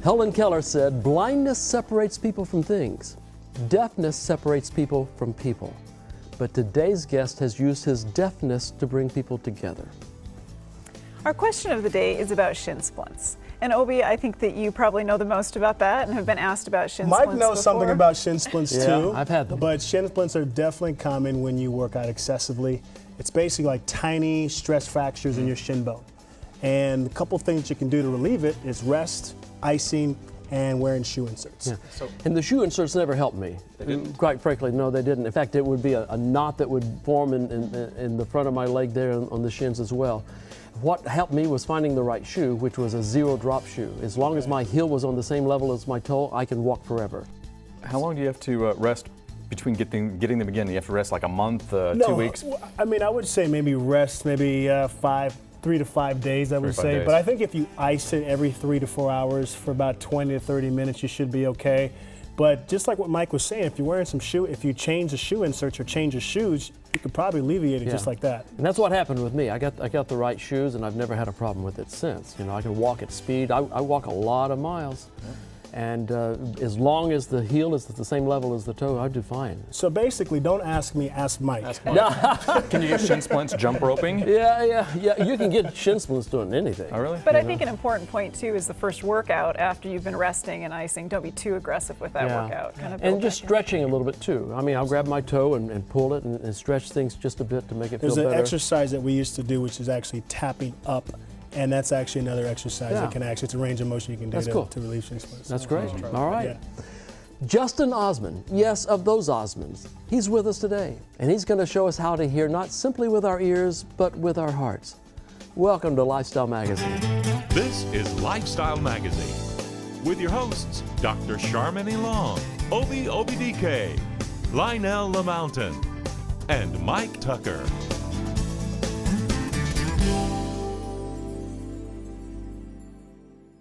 Helen Keller said, blindness separates people from things. Deafness separates people from people. But today's guest has used his deafness to bring people together. Our question of the day is about shin splints. And Obi, I think that you probably know the most about that and have been asked about shin splints Mike knows something about shin splints too. I've had them. But shin splints are definitely common when you work out excessively. It's basically like tiny stress fractures in your shin bone. And a couple things you can do to relieve it is rest, icing, and wearing shoe inserts. Yeah. And the shoe inserts never helped me. Quite frankly, no, they didn't. In fact, it would be a knot that would form in the front of my leg there on the shins as well. What helped me was finding the right shoe, which was a zero drop shoe. As long as my heel was on the same level as my toe, I can walk forever. How long do you have to rest between getting them again? Do you have to rest like a month, 2 weeks? I mean, I would say maybe rest maybe 3 to 5 days, I would say. Days. But I think if you ice it every 3 to 4 hours for about 20 to 30 minutes, you should be okay. But just like what Mike was saying, if you're wearing some shoe, if you change the shoe inserts or change the shoes, you could probably alleviate it just like that. And that's what happened with me. I got the right shoes, and I've never had a problem with it since. You know, I can walk at speed. I walk a lot of miles. And as long as the heel is at the same level as the toe, I do fine. So basically, don't ask me, ask Mike. Can you get shin splints jump roping? Yeah. You can get shin splints doing anything. Oh, really? But I think an important point too is the first workout after you've been resting and icing. Don't be too aggressive with that workout. Kind of and just stretching a little bit too. I mean, I'll grab my toe and pull it and stretch things just a bit to make it feel better. There's an exercise that we used to do, which is actually tapping up. And that's actually another exercise that can actually, it's a range of motion you can do to relieve shin splints. That's great. All right. Yeah. Justin Osmond, yes, of those Osmonds, he's with us today. And he's going to show us how to hear not simply with our ears, but with our hearts. Welcome to Lifestyle Magazine. This is Lifestyle Magazine with your hosts, Dr. Charmaine Long, Obi DK, Lionel LaMountain, and Mike Tucker.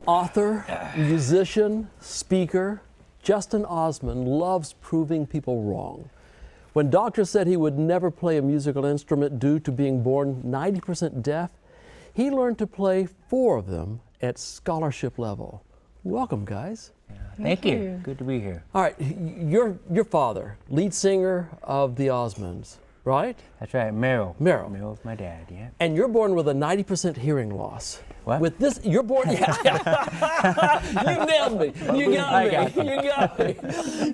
Author, musician, speaker, Justin Osmond loves proving people wrong. When doctors said he would never play a musical instrument due to being born 90% deaf, he learned to play 4 of them at scholarship level. Welcome, guys. Thank you. Good to be here. All right, your father, lead singer of the Osmonds, right? That's right, Merrill. Merrill. Merrill's my dad, yeah. And you're born with a 90% hearing loss. What? With this, you're born, You nailed me. You got me.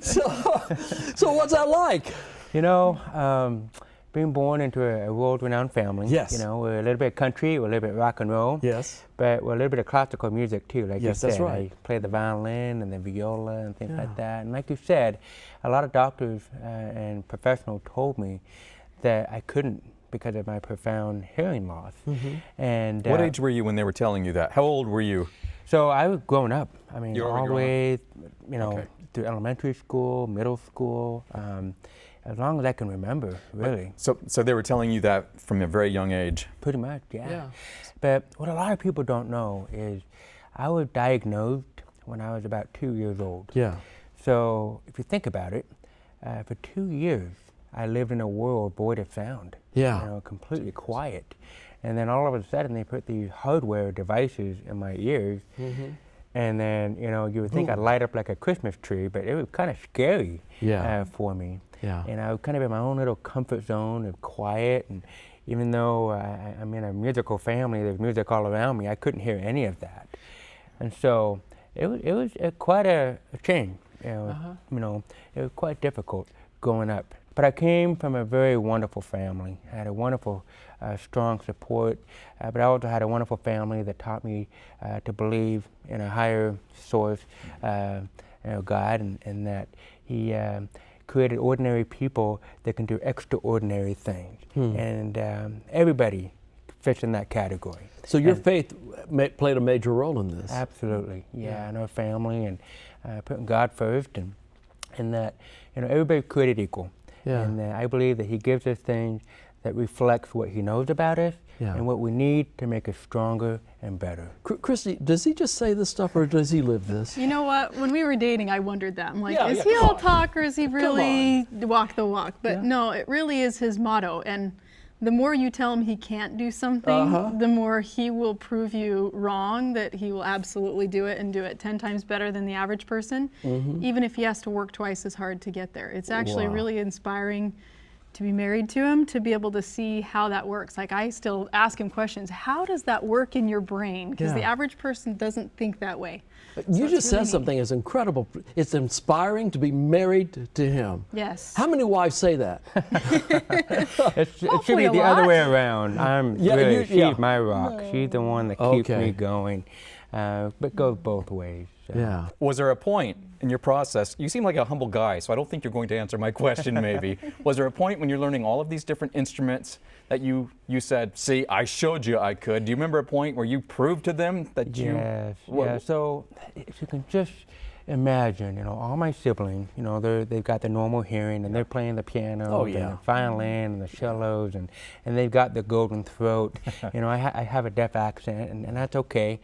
So what's that like? You know, being born into a world-renowned family. Yes. You know, we're a little bit country, we're a little bit rock and roll. Yes. But we're a little bit of classical music too, like you said. That's right. I play the violin and the viola and things like that. And like you said, a lot of doctors and professionals told me that I couldn't because of my profound hearing loss. And what age were you when they were telling you that? How old were you? So I was growing up. I mean, all the way, Okay. through elementary school, middle school, as long as I can remember, really. So they were telling you that from a very young age? Pretty much, yeah. But what a lot of people don't know is I was diagnosed when I was about 2 years old. Yeah. So if you think about it, for 2 years, I lived in a world void of sound. Yeah. You know, completely quiet. And then all of a sudden they put these hardware devices in my ears. And then, you know, you would think I'd light up like a Christmas tree, but it was kind of scary for me. Yeah. And I was kind of in my own little comfort zone of quiet. And even though I'm in a musical family, there's music all around me, I couldn't hear any of that. And so it was quite a change. You know, it was quite difficult growing up. But I came from a very wonderful family. I had a wonderful, strong support, but I also had a wonderful family that taught me to believe in a higher source, you know, God, and that He created ordinary people that can do extraordinary things. And everybody fits in that category. So your faith played a major role in this. Absolutely, yeah. And our family and putting God first, and that, you know, everybody's created equal. Yeah. And I believe that He gives us things that reflects what He knows about us and what we need to make us stronger and better. Kristi, does he just say this stuff or does he live this? You know what? When we were dating, I wondered that. I'm like, is he all talk or is he really walk the walk? But no, it really is his motto. And the more you tell him he can't do something, the more he will prove you wrong, that he will absolutely do it and do it 10 times better than the average person, even if he has to work twice as hard to get there. It's actually really inspiring to be married to him, to be able to see how that works. Like, I still ask him questions. How does that work in your brain? Because the average person doesn't think that way. You just said something that's incredible. It's inspiring to be married to him. Yes. How many wives say that? It should be the other way around. She's my rock. She's the one that keeps me going. But it goes both ways. So. Yeah. Was there a point in your process, you seem like a humble guy, so I don't think you're going to answer my question maybe. Was there a point when you're learning all of these different instruments that you said, see, I showed you I could? Do you remember a point where you proved to them that you... Yes, yeah. So if you can just imagine, all my siblings, they've got the normal hearing and they're playing the piano and the violin and the cellos and they've got the golden throat. I have a deaf accent and that's okay.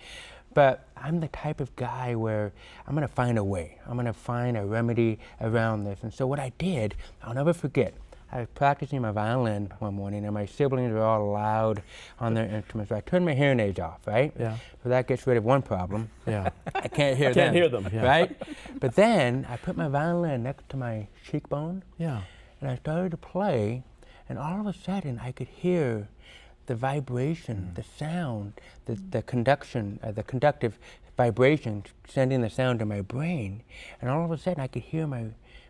But I'm the type of guy where I'm going to find a way. I'm going to find a remedy around this. And so what I did, I'll never forget, I was practicing my violin one morning and my siblings were all loud on their instruments. So I turned my hearing aids off, right? Yeah. So that gets rid of one problem. Yeah. I can't hear them. Can't hear them, yeah. Right? But then I put my violin next to my cheekbone. Yeah. And I started to play, and all of a sudden I could hear the vibration, the sound, the conductive vibration sending the sound to my brain. And all of a sudden I could hear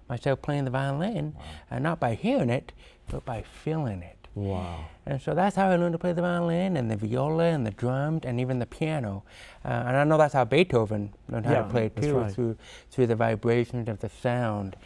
myself playing the violin, not by hearing it, but by feeling it. Wow. And so that's how I learned to play the violin and the viola and the drums and even the piano. And I know that's how Beethoven learned how to play too, through the vibrations of the sound.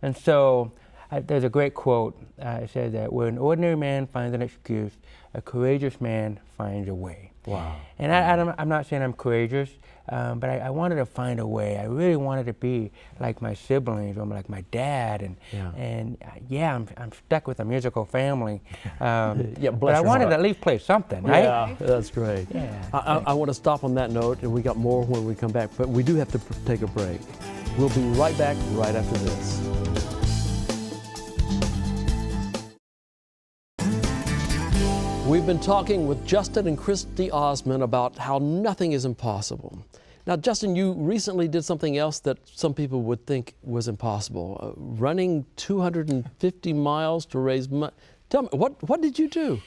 And so there's a great quote. It says that where an ordinary man finds an excuse, a courageous man finds a way. Wow. And I'm not saying I'm courageous, but I wanted to find a way. I really wanted to be like my siblings or like my dad. And I'm stuck with a musical family. But I wanted to at least play something, right? Yeah, that's great. Yeah. I want to stop on that note, and we got more when we come back, but we do have to take a break. We'll be right back right after this. We've been talking with Justin and Kristi Osmond about how nothing is impossible. Now, Justin, you recently did something else that some people would think was impossible, running 250 miles to raise money. Tell me, what did you do?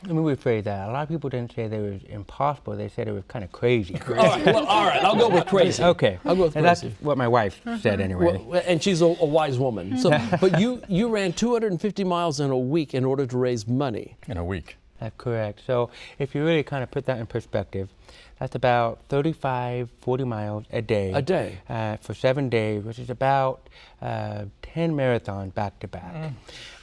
Let me rephrase that. A lot of people didn't say that it was impossible. They said it was kind of crazy. All right, I'll go with crazy. Okay. I'll go with and crazy. That's what my wife said anyway. Well, and she's a wise woman. So, but you ran 250 miles in a week in order to raise money. In a week. That's correct. So if you really kind of put that in perspective, that's about 35, 40 miles a day. A day. For 7 days, which is about 10 marathons back to back.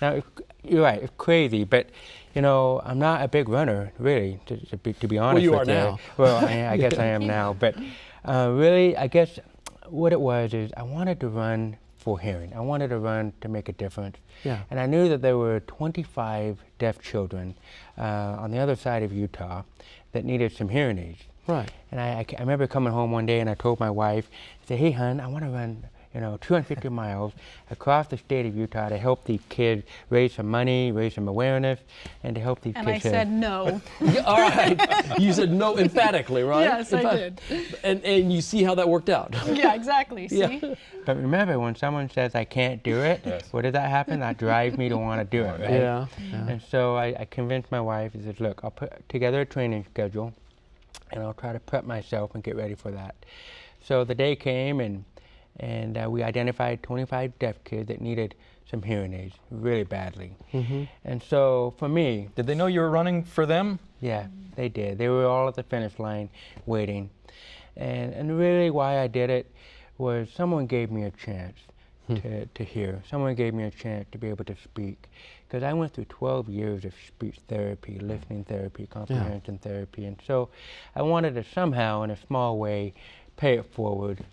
Now, you're right, it's crazy, but I'm not a big runner, really, to be honest with you. Well, you are now. Well, I guess I am now, but really, I guess what it was is I wanted to run for hearing. I wanted to run to make a difference. Yeah. And I knew that there were 25 deaf children on the other side of Utah that needed some hearing aids. Right. And I remember coming home one day and I told my wife, I said, hey, hon, I want to run 250 miles across the state of Utah to help these kids raise some money, raise some awareness, and to help these kids. And I said no. All right. You said no emphatically, right? Yes, I did. And you see how that worked out. Yeah, exactly. See? Yeah. But remember, when someone says I can't do it, what does that happen? That drives me to want to do it, right? Yeah. And so I convinced my wife, I said, look, I'll put together a training schedule, and I'll try to prep myself and get ready for that. So the day came, and we identified 25 deaf kids that needed some hearing aids really badly. And so for me... Did they know you were running for them? Yeah, they did. They were all at the finish line waiting. And really why I did it was someone gave me a chance to hear. Someone gave me a chance to be able to speak. Because I went through 12 years of speech therapy, listening therapy, comprehension therapy. And so I wanted to somehow, in a small way, pay it forward.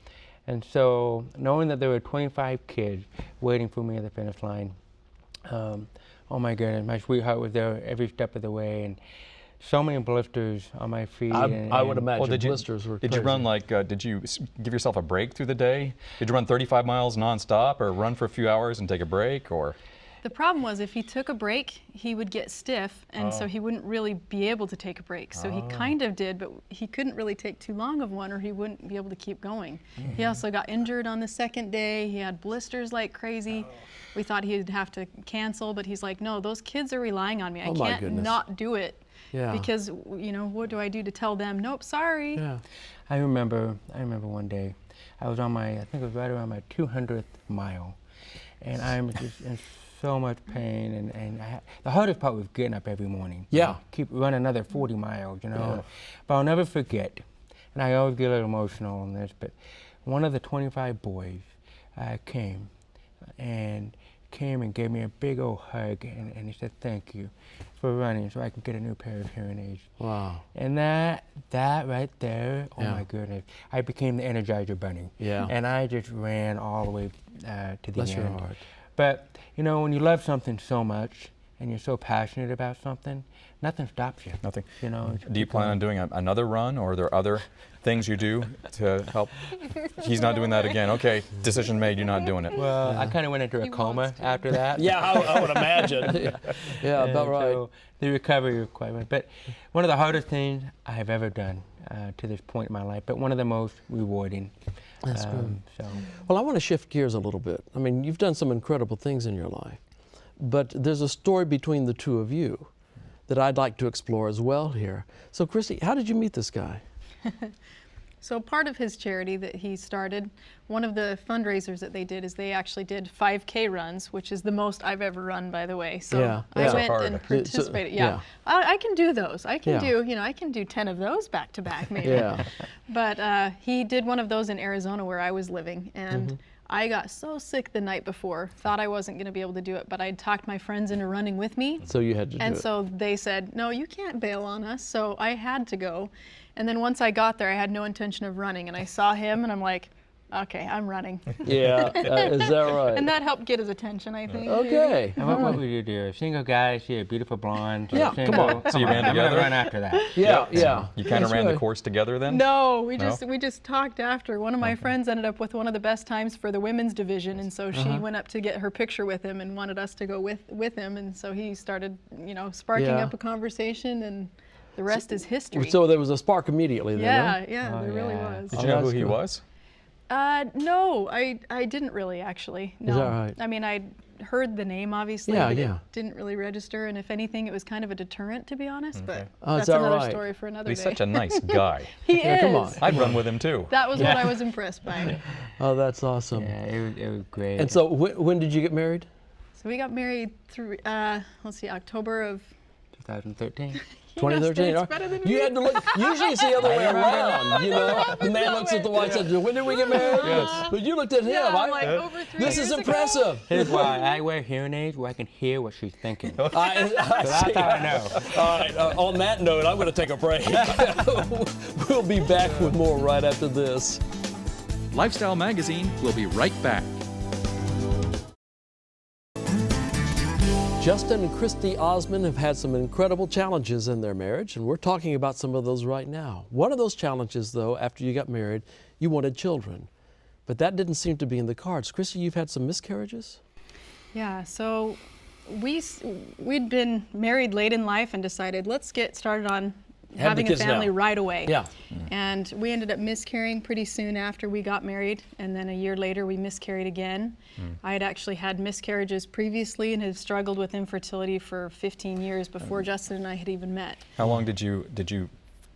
And so, knowing that there were 25 kids waiting for me at the finish line, oh my goodness, my sweetheart was there every step of the way, and so many blisters on my feet. I would imagine blisters were Did crazy. you run did you give yourself a break through the day? Did you run 35 miles nonstop, or run for a few hours and take a break, or? The problem was if he took a break, he would get stiff, and so he wouldn't really be able to take a break. So he kind of did, but he couldn't really take too long of one or he wouldn't be able to keep going. He also got injured on the second day. He had blisters like crazy. We thought he'd have to cancel, but he's like, no, those kids are relying on me. I can't not do it. Yeah. Because, you know, what do I do to tell them, nope, sorry. Yeah. I remember one day, I was on my, I think it was right around my 200th mile, and I'm just in so much pain, and the hardest part was getting up every morning. Yeah. Keep running another 40 miles, you know. But I'll never forget, and I always get a little emotional on this, but one of the 25 boys came and gave me a big old hug, and he said, thank you for running so I can get a new pair of hearing aids. Wow. And that right there, oh my goodness, I became the Energizer Bunny. Yeah. And I just ran all the way to the Bless end. your heart. But, you know, when you love something so much and you're so passionate about something, nothing stops you. Nothing. You know. Do you plan on doing another run, or are there other things you do to help? He's not doing that again. Okay, decision made, you're not doing it. Well, I kind of went into a coma after that. Yeah, I would imagine. Yeah, about right. So the recovery was quite right. But one of the hardest things I have ever done to this point in my life, but one of the most rewarding. That's good. So. Well, I want to shift gears a little bit. I mean, you've done some incredible things in your life, but there's a story between the two of you that I'd like to explore as well here. So, Kristi, how did you meet this guy? So part of his charity that he started, one of the fundraisers that they did is they actually did 5K runs, which is the most I've ever run, by the way. So I went and participated. Yeah. I can do those. I can do, you know, I can do 10 of those back to back maybe. Yeah. But he did one of those in Arizona where I was living, and I got so sick the night before, thought I wasn't going to be able to do it, but I'd talked my friends into running with me. So you had to do it. And so they said, no, you can't bail on us. So I had to go. And then once I got there, I had no intention of running. And I saw him, and I'm like, okay, I'm running. Yeah, is that right? And that helped get his attention, I think. Okay. And what would you do? Single guy, see a beautiful blonde. Yeah, single, come on. So you ran I'm together? gonna run after that. Yeah. You kind of ran the course together then? No, we just talked after. One of my friends ended up with one of the best times for the women's division, and so she went up to get her picture with him and wanted us to go with him, and so he started, you know, sparking up a conversation, and the rest is history. So there was a spark immediately then, huh? Yeah, there really was. Did you know who he was? No, I didn't really actually. No. Is that right? I mean, I'd heard the name obviously, but it didn't really register, and if anything, it was kind of a deterrent, to be honest, but that's another story for another day. He's such a nice guy. He is. Come on. I'd run with him too. That was what I was impressed by. Oh, that's awesome. Yeah, it was great. And so when did you get married? So we got married through, let's see, October of 2013. 2013. It's better than You me. had to look. Usually it's the other way around. You know, the man looks at the wife and says, "When did we get married?" Yes. But you looked at him. Yeah, I'm like, over 3 This years is ago. impressive. Here's why I wear hearing aids where I can hear what she's thinking. So I that's how I know. All right. On that note, I'm going to take a break. We'll be back with more right after this. Lifestyle Magazine will be right back. Justin and Kristi Osmond have had some incredible challenges in their marriage, and we're talking about some of those right now. One of those challenges, though, after you got married, you wanted children. But that didn't seem to be in the cards. Kristi, you've had some miscarriages? Yeah, so we'd been married late in life and decided, let's get started on having a family right away. Yeah. And we ended up miscarrying pretty soon after we got married, and then a year later we miscarried again. I had actually had miscarriages previously and had struggled with infertility for 15 years before Justin and I had even met. How long did you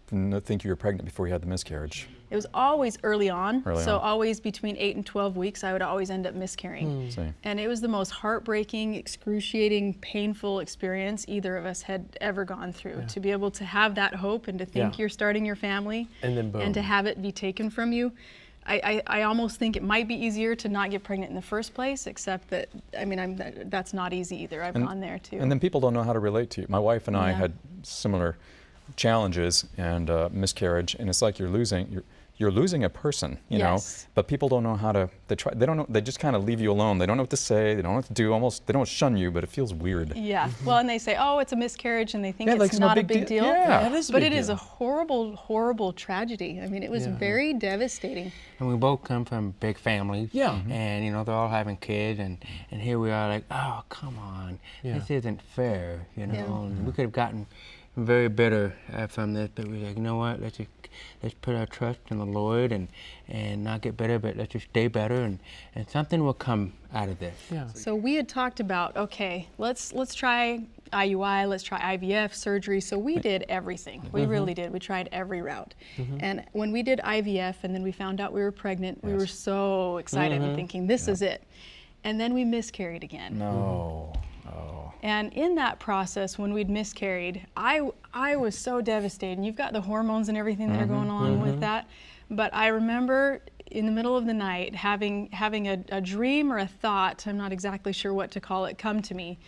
think you were pregnant before you had the miscarriage? It was always early on, so on. always between 8 and 12 weeks I would always end up miscarrying. And it was the most heartbreaking, excruciating, painful experience either of us had ever gone through. To be able to have that hope and to think you're starting your family and then boom. And to have it be taken from you. I almost think it might be easier to not get pregnant in the first place, except that, I mean, that's not easy either. I've gone there too. And then people don't know how to relate to you. My wife and I had similar challenges and miscarriage, and it's like you're you're losing a person, you know, but people don't know how to, they don't know, they just kind of leave you alone. They don't know what to say, they don't know what to do, almost, they don't shun you, but it feels weird. Yeah, well, and they say, oh, it's a miscarriage, and they think like it's not a big deal. Yeah, it is a But big it is deal. a horrible, horrible tragedy. I mean, it was very devastating. And we both come from big families. Yeah. And, you know, they're all having kids, and here we are like, oh, come on, this isn't fair, you know. And we could have gotten very bitter from this, but we're like, you know what, let's put our trust in the Lord and not get bitter, but let's just stay better, and something will come out of this. Yeah. So we had talked about, okay, let's try IUI, let's try IVF, surgery. So we did everything. We really did. We tried every route. And when we did IVF and then we found out we were pregnant, we were so excited and thinking, this is it. And then we miscarried again. No. And in that process, when we'd miscarried, I was so devastated. You've got the hormones and everything that are going on with that. But I remember in the middle of the night having a dream or a thought, I'm not exactly sure what to call it, come to me.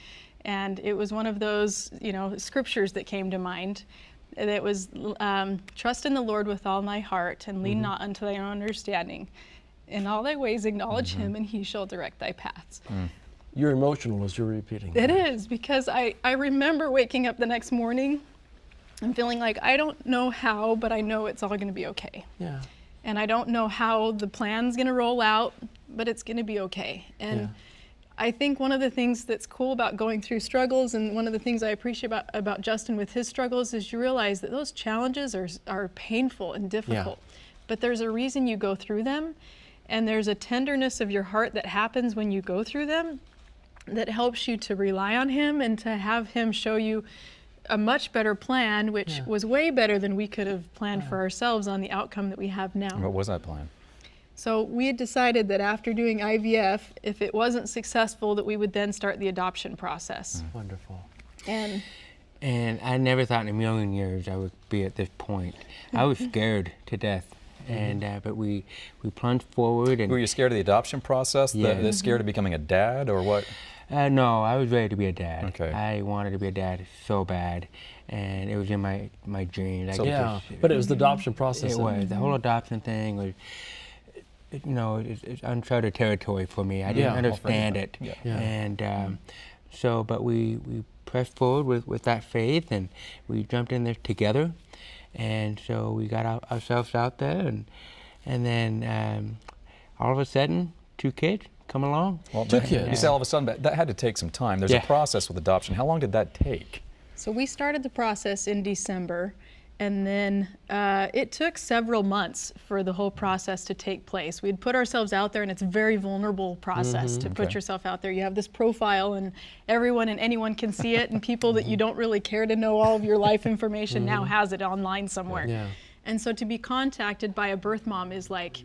And it was one of those, you know, scriptures that came to mind. It was, trust in the Lord with all thy heart and lean not unto thy own understanding. In all thy ways acknowledge him, and he shall direct thy paths. You're emotional as you're repeating It that. is, because I remember waking up the next morning and feeling like, I don't know how, but I know it's all going to be okay. Yeah. And I don't know how the plan's going to roll out, but it's going to be okay. And I think one of the things that's cool about going through struggles, and one of the things I appreciate about Justin with his struggles, is you realize that those challenges are painful and difficult. But there's a reason you go through them, and there's a tenderness of your heart that happens when you go through them that helps you to rely on him and to have him show you a much better plan, which was way better than we could have planned for ourselves on the outcome that we have now. What was that plan? So we had decided that after doing IVF, if it wasn't successful, that we would then start the adoption process. Wonderful. And I never thought in a million years I would be at this point. I was scared to death. And but we plunged forward. And Were you scared of the adoption process? Yeah. Scared of becoming a dad, or what? no, I was ready to be a dad. Okay. I wanted to be a dad so bad, and it was in my dreams. But it was the adoption process. It was. The whole adoption thing was, you know, it's uncharted territory for me. I didn't understand it. And but we pressed forward with that faith, and we jumped in there together. And so we got ourselves out there, and then all of a sudden, 2 kids come along. Well, 2 kids. You say all of a sudden, but that had to take some time. There's a process with adoption. How long did that take? so we started the process in December, and then it took several months for the whole process to take place. We'd put ourselves out there, and it's a very vulnerable process to put yourself out there. You have this profile, and everyone and anyone can see it, and people that you don't really care to know all of your life information now has it online somewhere. Yeah. And so to be contacted by a birth mom is like,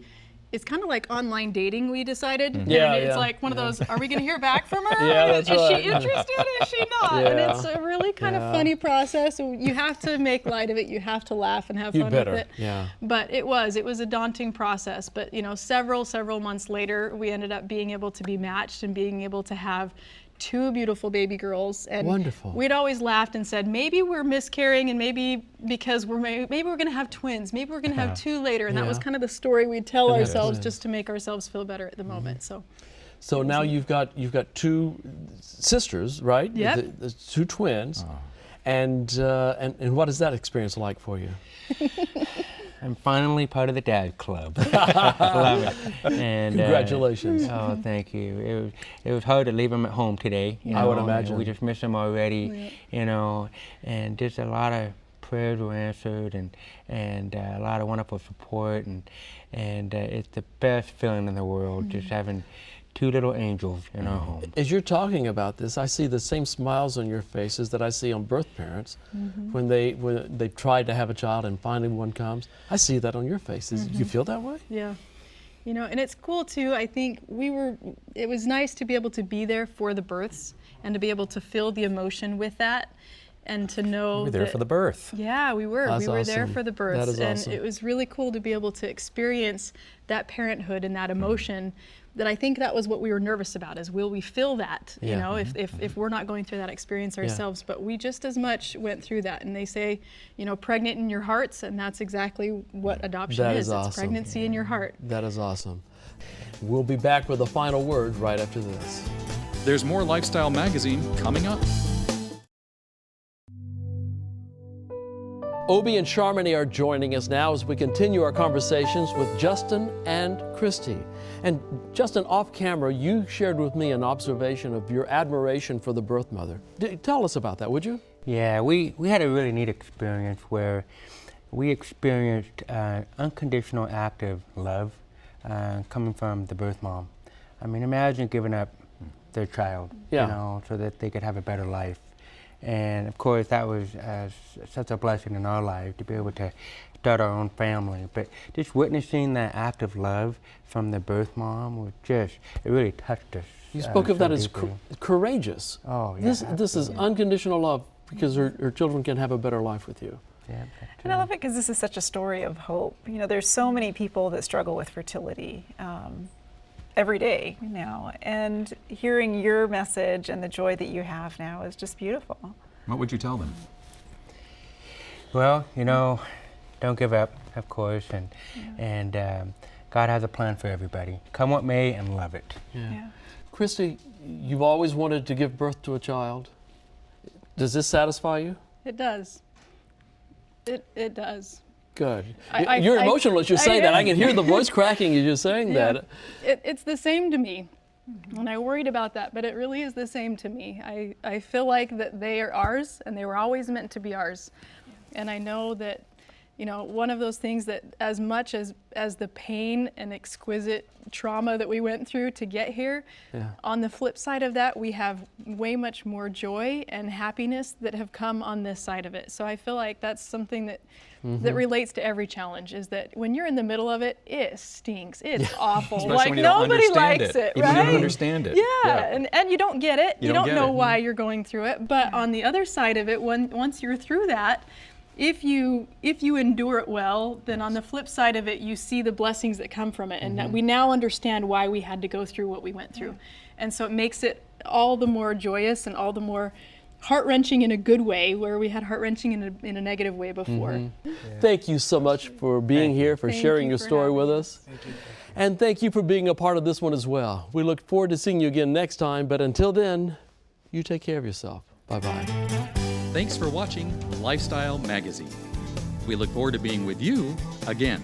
it's kind of like online dating, we decided. Yeah, and it's yeah, like one of those, are we going to hear back from her? Yeah, that's is right. she interested? Is she not? And Yeah. it's a really kind of funny process. So you have to make light of it. You have to laugh and have You fun better, with it. yeah. But it was a daunting process. But you know, several months later, we ended up being able to be matched and being able to have 2 beautiful baby girls. And Wonderful. we'd always laughed and said, maybe we're miscarrying, and maybe because maybe we're going to have twins, maybe we're going to have 2 later. And that was kind of the story we'd tell ourselves just to make ourselves feel better at the moment. So now you've got 2 sisters, right? Yep. The 2 twins. And what is that experience like for you? I'm finally part of the dad club. I love it. And, Congratulations. oh, thank you. It was hard to leave him at home today. You I would know, imagine. We just miss him already, you know, and just a lot of prayers were answered, and a lot of wonderful support, and it's the best feeling in the world, just having 2 little angels in our home. As you're talking about this, I see the same smiles on your faces that I see on birth parents when they've tried to have a child and finally one comes. I see that on your faces. You feel that way? Yeah. You know, and it's cool too. I think it was nice to be able to be there for the births and to be able to feel the emotion with that, and to know You were there for the birth. Yeah, we were. That's We were there awesome. for the births. That is and awesome. it was really cool to be able to experience that parenthood and that emotion that I think that was what we were nervous about, is will we feel that, you Yeah. know, if we're not going through that experience ourselves. But we just as much went through that. And they say, you know, pregnant in your hearts, and that's exactly what adoption That is. is awesome. It's pregnancy in your heart. That is awesome. We'll be back with a final word right after this. There's more Lifestyle Magazine coming up. Obi and Sharmini are joining us now as we continue our conversations with Justin and Kristi. And Justin, off camera, you shared with me an observation of your admiration for the birth mother. Tell us about that, would you? Yeah, we had a really neat experience where we experienced unconditional act of love coming from the birth mom. I mean, imagine giving up their child, Yeah. you know, so that they could have a better life. And of course, that was such a blessing in our life to be able to start our own family. But just witnessing that act of love from the birth mom was just, it really touched us. You spoke of so that as deeply. courageous. Oh, yeah. This is unconditional love because her children can have a better life with you. Yeah, And I love it because this is such a story of hope. You know, there's so many people that struggle with fertility every day now, and hearing your message and the joy that you have now is just beautiful. What would you tell them? Well, you know, don't give up, of course, and God has a plan for everybody. Come what may and love it. Yeah. Kristi, you've always wanted to give birth to a child. Does this satisfy you? It does. It does. Good. I- You're I- emotional as you're I saying that. I am. can hear the voice cracking as you're saying that. It's the same to me. And I worried about that, but it really is the same to me. I feel like that they are ours, and they were always meant to be ours. And I know that, you know, one of those things that as much as the pain and exquisite trauma that we went through to get here, on the flip side of that, we have way much more joy and happiness that have come on this side of it. So I feel like that's something that that relates to every challenge, is that when you're in the middle of it, it stinks. It's awful. Especially like when you don't nobody understand likes it. it, You right? don't understand it. Yeah, and you don't get it. You don't don't get know it. why you're going through it. But on the other side of it, once you're through that, if you endure it well, then on the flip side of it, you see the blessings that come from it, and that we now understand why we had to go through what we went through. And so it makes it all the more joyous and all the more heart-wrenching in a good way, where we had heart-wrenching in a negative way before. Thank you so much for being here, for Thank sharing you your for story having with us. us. And thank you for being a part of this one as well. We look forward to seeing you again next time, but until then, you take care of yourself. Bye-bye. Thanks for watching Lifestyle Magazine. We look forward to being with you again.